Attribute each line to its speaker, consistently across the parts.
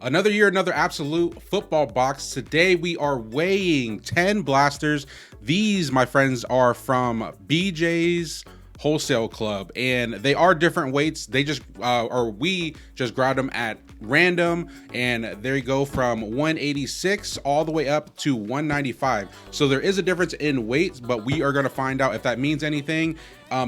Speaker 1: Another year, another absolute football box. Today we are weighing 10 blasters. These, my friends, are from BJ's Wholesale Club, and they are different weights. They just we just grabbed them at random, and there you go, from 186 all the way up to 195. So there is a difference in weights, but we are going to find out if that means anything.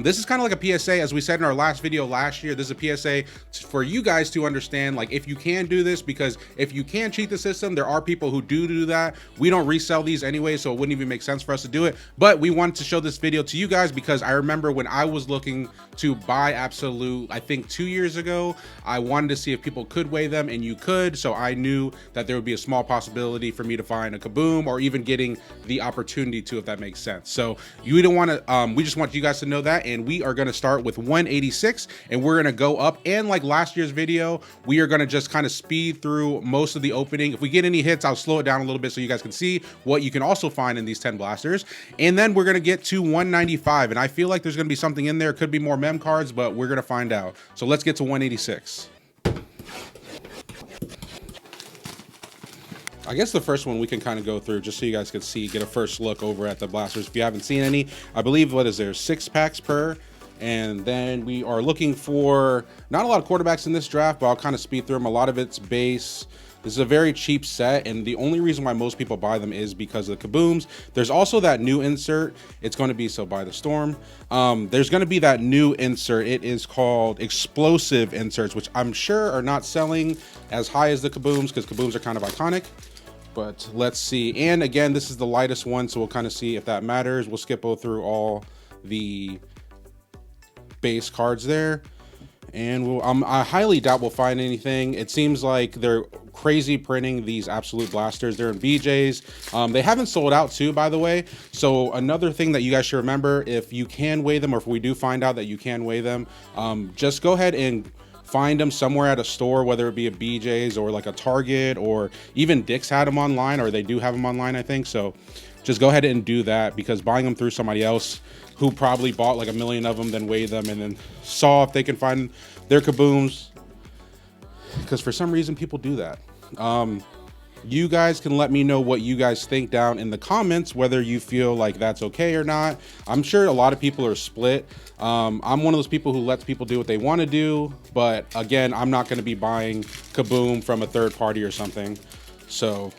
Speaker 1: This is kind of like a PSA, as we said in our last video last year. This is a PSA for you guys to understand, like, if you can do this, because if you can cheat the system, there are people who do that. We don't resell these anyway, so it wouldn't even make sense for us to do it. But we wanted to show this video to you guys because I remember when I was looking to buy Absolute, I think 2 years ago, I wanted to see if people could weigh them, and you could. So I knew that there would be a small possibility for me to find a Kaboom, or even getting the opportunity to, if that makes sense. So you don't want to, we just want you guys to know that. And we are going to start with 186, and we're going to go up. And like last year's video, we are going to just kind of speed through most of the opening. If we get any hits, I'll slow it down a little bit so you guys can see what you can also find in these 10 blasters. And then we're going to get to 195, and I feel like there's going to be something in there. It could be more mem cards, but we're going to find out. So let's get to 186. I guess the first one we can kind of go through just so you guys can see, get a first look over at the blasters if you haven't seen any. I believe, what is there, 6 packs per, and then we are looking for not a lot of quarterbacks in this draft, but I'll kind of speed through them. A lot of it's base. This is a very cheap set, and the only reason why most people buy them is because of the Kabooms. There's also that new insert. It's going to be So By the Storm. There's going to be that new insert. It is called Explosive Inserts, which I'm sure are not selling as high as the Kabooms, because Kabooms are kind of iconic. But let's see. And again, this is the lightest one, so we'll kind of see if that matters. We'll skip through all the base cards there, and I highly doubt we'll find anything. It seems like they're crazy printing these Absolute blasters. They're in BJ's. They haven't sold out too, by the way. So another thing that you guys should remember, if you can weigh them, or if we do find out that you can weigh them, just go ahead and find them somewhere at a store, whether it be a BJ's or like a Target, or even Dick's had them online, or they do have them online, I think. So just go ahead and do that, because buying them through somebody else who probably bought like a million of them, then weighed them, and then saw if they can find their Kabooms, because for some reason people do that. You guys can let me know what you guys think down in the comments, whether you feel like that's okay or not. I'm sure a lot of people are split. I'm one of those people who lets people do what they want to do, but again, I'm not going to be buying Kaboom from a third party or something. So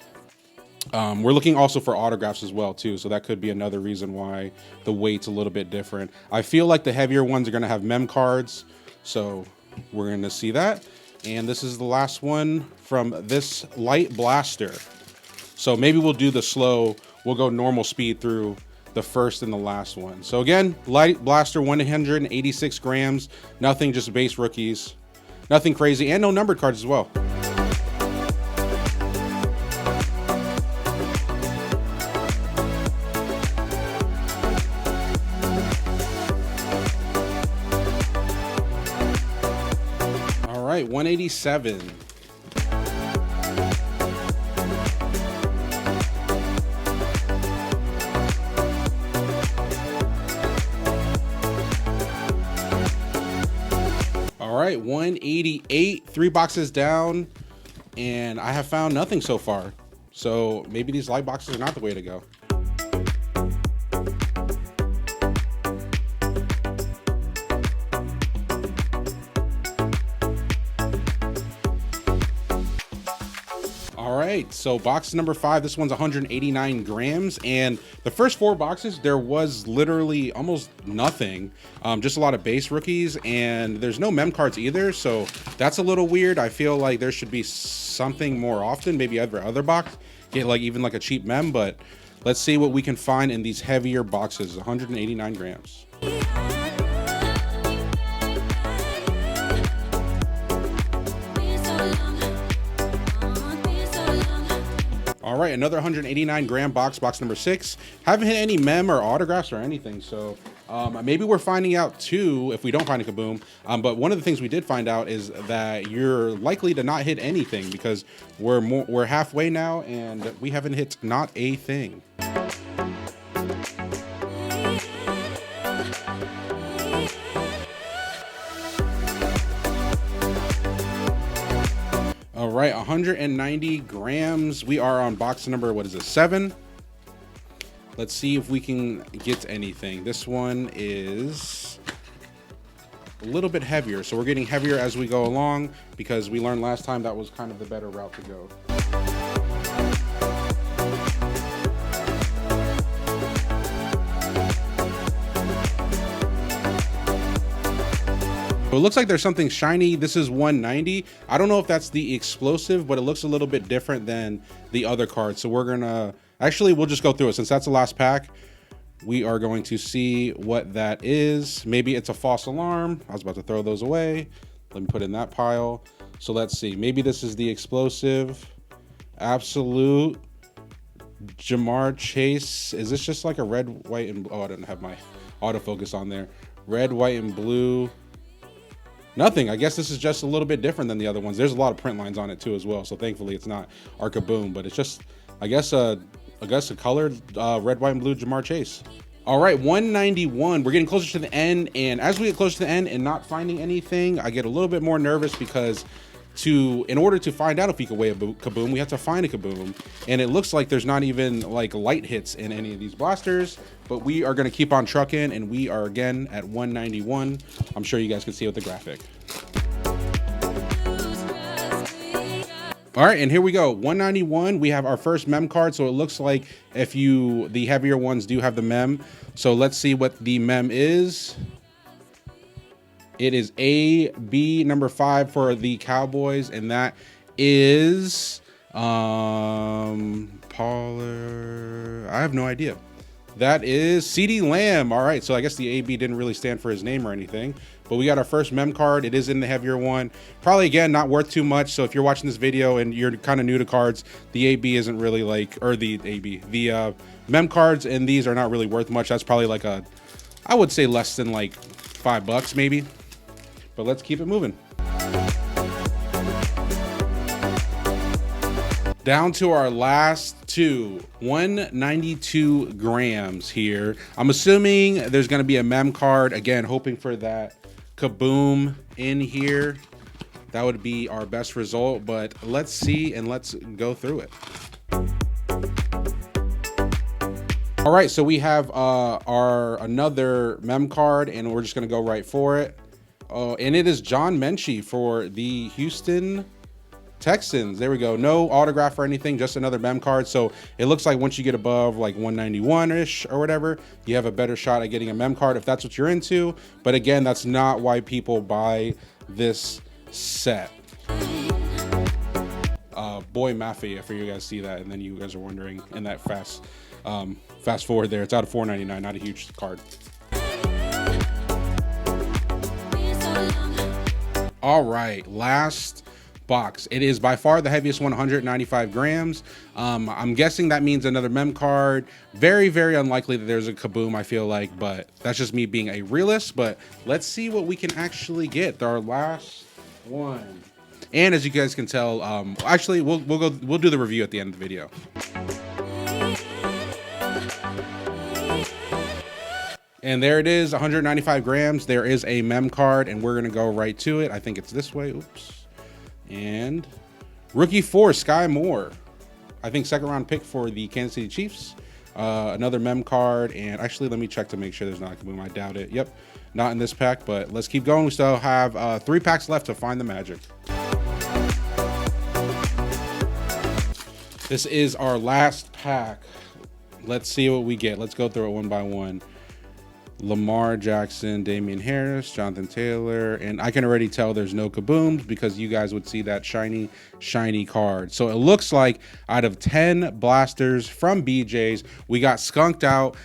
Speaker 1: we're looking also for autographs as well too, so that could be another reason why the weight's a little bit different. I feel like the heavier ones are going to have mem cards, so we're going to see that. And this is the last one from this light blaster. So maybe we'll do the slow, we'll go normal speed through the first and the last one. So again, light blaster, 186 grams, nothing, just base rookies, nothing crazy, and no numbered cards as well. All right, 187. All right, 188, 3 boxes down, and I have found nothing so far. So maybe these light boxes are not the way to go. All right, so box number 5, this one's 189 grams, and the first 4 boxes, there was literally almost nothing, just a lot of base rookies, and there's no mem cards either, so that's a little weird. I feel like there should be something more often, maybe every other box, get like even like a cheap mem, but let's see what we can find in these heavier boxes. 189 grams. All right, another 189 gram box, box number 6. Haven't hit any mem or autographs or anything, so maybe we're finding out too if we don't find a Kaboom. But one of the things we did find out is that you're likely to not hit anything, because we're halfway now and we haven't hit not a thing. All right, 190 grams. We are on box number, what is it, 7? Let's see if we can get anything. This one is a little bit heavier, so we're getting heavier as we go along because we learned last time that was kind of the better route to go. So it looks like there's something shiny. This is 190. I don't know if that's the explosive, but it looks a little bit different than the other cards. So we're gonna, actually, we'll just go through it. Since that's the last pack, we are going to see what that is. Maybe it's a false alarm. I was about to throw those away. Let me put in that pile. So let's see. Maybe this is the explosive. Absolute Jamar Chase. Is this just like a red, white, and, oh, I didn't have my autofocus on there. Red, white, and blue. Nothing. I guess this is just a little bit different than the other ones. There's a lot of print lines on it too as well. So thankfully it's not our Kaboom, but it's just, I guess a colored red, white, and blue Jamar Chase. All right, 191. We're getting closer to the end, and as we get closer to the end and not finding anything, I get a little bit more nervous because in order to find out if we can weigh a Kaboom, we have to find a Kaboom, and it looks like there's not even like light hits in any of these blasters, but we are going to keep on trucking, and we are again at 191. I'm sure you guys can see with the graphic. All right, and here we go. 191. We have our first mem card, so it looks like the heavier ones do have the mem. So let's see what the mem is. It is AB number 5 for the Cowboys, and that is Pollard. I have no idea. That is CeeDee Lamb. All right, so I guess the AB didn't really stand for his name or anything, but we got our first mem card. It is in the heavier one. Probably, again, not worth too much. So if you're watching this video and you're kind of new to cards, the AB isn't really like, or the mem cards and these are not really worth much. That's probably like I would say less than like $5 maybe. But let's keep it moving. Down to our last two, 192 grams here. I'm assuming there's going to be a mem card. Again, hoping for that Kaboom in here. That would be our best result, but let's see and let's go through it. All right, so we have our another mem card, and we're just going to go right for it. And it is John Menchie for the Houston Texans. There we go. No autograph or anything, just another mem card. So it looks like once you get above like 191-ish or whatever, you have a better shot at getting a mem card if that's what you're into. But again, that's not why people buy this set. Boy Mafia, for you guys see that, and then you guys are wondering in that fast forward there. It's out of $4.99, not a huge card. All right, last box. It is by far the heaviest one, 195 grams. I'm guessing that means another mem card. Very, very unlikely that there's a Kaboom, I feel like, but that's just me being a realist. But let's see what we can actually get. Our last one. And as you guys can tell, actually we'll do the review at the end of the video. And there it is, 195 grams. There is a mem card, and we're gonna go right to it. I think it's this way. Oops. And rookie 4, Sky Moore. I think second round pick for the Kansas City Chiefs. Another mem card, and actually let me check to make sure there's not a Kaboom. I doubt it. Yep, not in this pack, but let's keep going. We still have 3 packs left to find the magic. This is our last pack. Let's see what we get. Let's go through it one by one. Lamar Jackson, Damian Harris, Jonathan Taylor, and I can already tell there's no Kabooms because you guys would see that shiny card. So it looks like out of 10 blasters from BJ's, we got skunked out.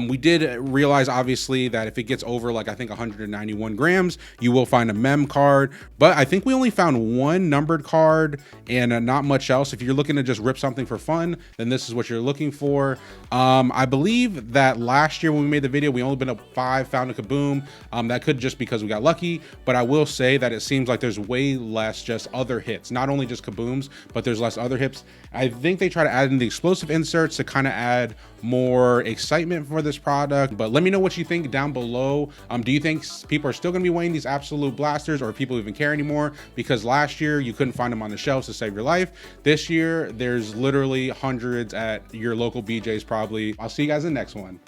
Speaker 1: We did realize obviously that if it gets over like I think 191 grams, you will find a mem card, but I think we only found 1 numbered card and not much else. If you're looking to just rip something for fun, then this is what you're looking for. I believe that last year when we made the video, we only been up 5, found a Kaboom. That could just because we got lucky, but I will say that it seems like there's way less just other hits, not only just Kabooms, but there's less other hits. I think they try to add in the explosive inserts to kind of add more excitement for this product. But let me know what you think down below. Do you think people are still going to be weighing these absolute blasters, or people even care anymore? Because last year you couldn't find them on the shelves to save your life. This year there's literally hundreds at your local BJ's probably. I'll see you guys in the next one.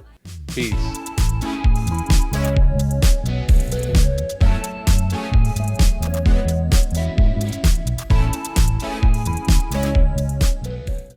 Speaker 1: Peace.